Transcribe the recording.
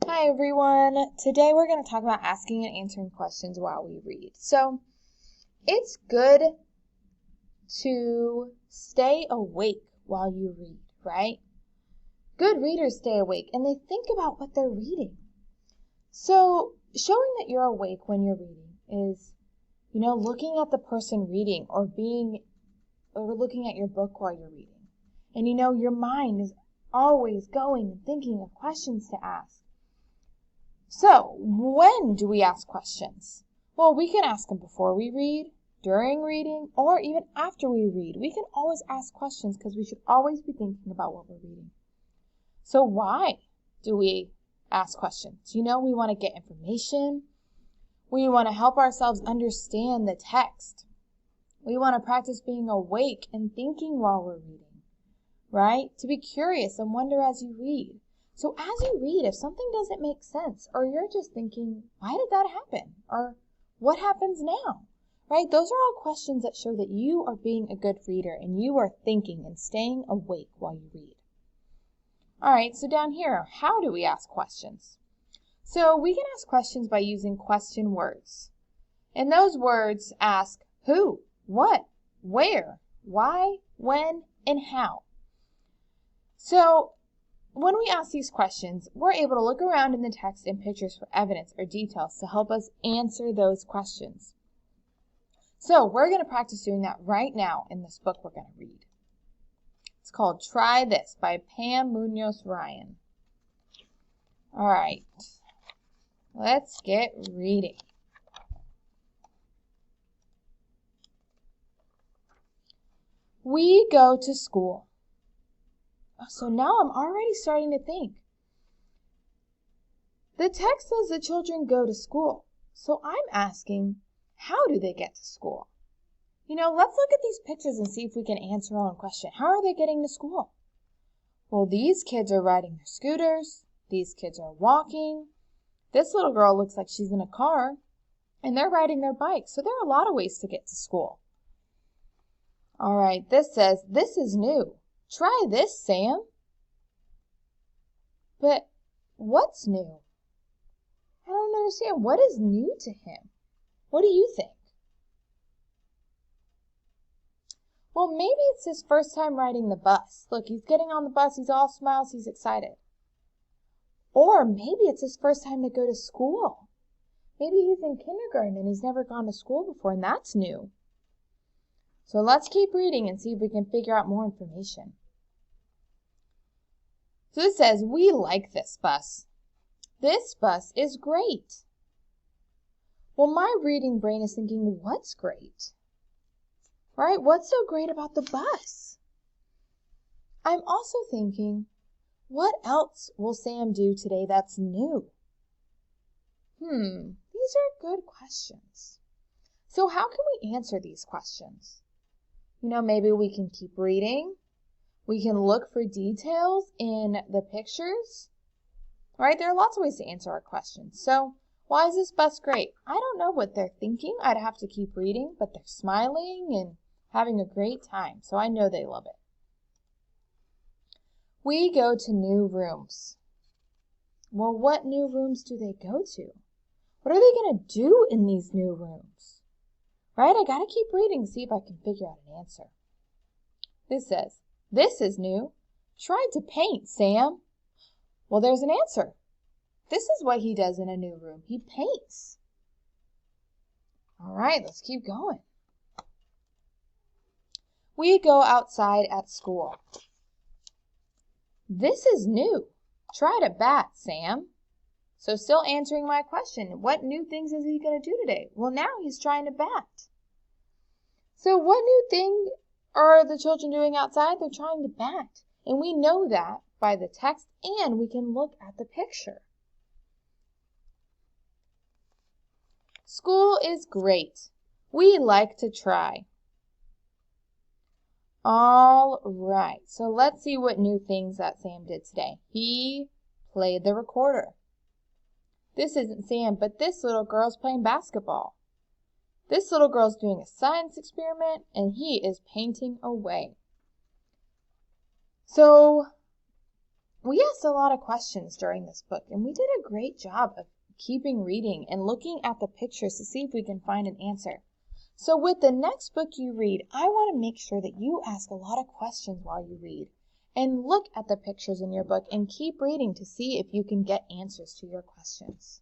Hi everyone! Today we're going to talk about asking and answering questions while we read. So, it's good to stay awake while you read, right? Good readers stay awake and they think about what they're reading. So, showing that you're awake when you're reading is, looking at the person reading or looking at your book while you're reading. And your mind is always going and thinking of questions to ask. So, when do we ask questions? Well, we can ask them before we read, during reading, or even after we read. We can always ask questions because we should always be thinking about what we're reading. So why do we ask questions? We want to get information. We want to help ourselves understand the text. We want to practice being awake and thinking while we're reading, right? To be curious and wonder as you read. So as you read, if something doesn't make sense, or you're just thinking, why did that happen? Or what happens now? Right? Those are all questions that show that you are being a good reader and you are thinking and staying awake while you read. All right, so down here, how do we ask questions? So we can ask questions by using question words. And those words ask who, what, where, why, when, and how. So when we ask these questions, we're able to look around in the text and pictures for evidence or details to help us answer those questions. So we're going to practice doing that right now in this book we're going to read. It's called Try This by Pam Munoz Ryan. All right, let's get reading. We go to school. So now I'm already starting to think. The text says the children go to school. So I'm asking, how do they get to school? Let's look at these pictures and see if we can answer our own question. How are they getting to school? Well, these kids are riding their scooters. These kids are walking. This little girl looks like she's in a car. And they're riding their bikes. So there are a lot of ways to get to school. All right, this says, this is new. Try this, Sam. But what's new? I don't understand. What is new to him? What do you think? Well, maybe it's his first time riding the bus. Look, he's getting on the bus. He's all smiles. He's excited. Or maybe it's his first time to go to school. Maybe he's in kindergarten and he's never gone to school before, and that's new. So let's keep reading and see if we can figure out more information. So it says, we like this bus. This bus is great. Well, my reading brain is thinking, what's great? Right? What's so great about the bus? I'm also thinking, what else will Sam do today that's new? These are good questions. So how can we answer these questions? Maybe we can keep reading. We can look for details in the pictures. Right? There are lots of ways to answer our questions. So why is this bus great? I don't know what they're thinking. I'd have to keep reading, but they're smiling and having a great time, so I know they love it. We go to new rooms. Well, what new rooms do they go to? What are they going to do in these new rooms? Right? I got to keep reading to see if I can figure out an answer. This says, this is new. Try to paint, Sam. Well, there's an answer. This is what he does in a new room. He paints. All right, let's keep going. We go outside at school. This is new. Try to bat, Sam. So still answering my question, what new things is he going to do today? Well, now he's trying to bat. So what new thing are the children doing outside? They're trying to bat. And we know that by the text, and we can look at the picture. School is great. We like to try. All right, so let's see what new things that Sam did today. He played the recorder. This isn't Sam, but this little girl's playing basketball. This little girl's doing a science experiment, and he is painting away. So We asked a lot of questions during this book, and we did a great job of keeping reading and looking at the pictures to see if we can find an answer. So with the next book you read, I want to make sure that you ask a lot of questions while you read and look at the pictures in your book and keep reading to see if you can get answers to your questions.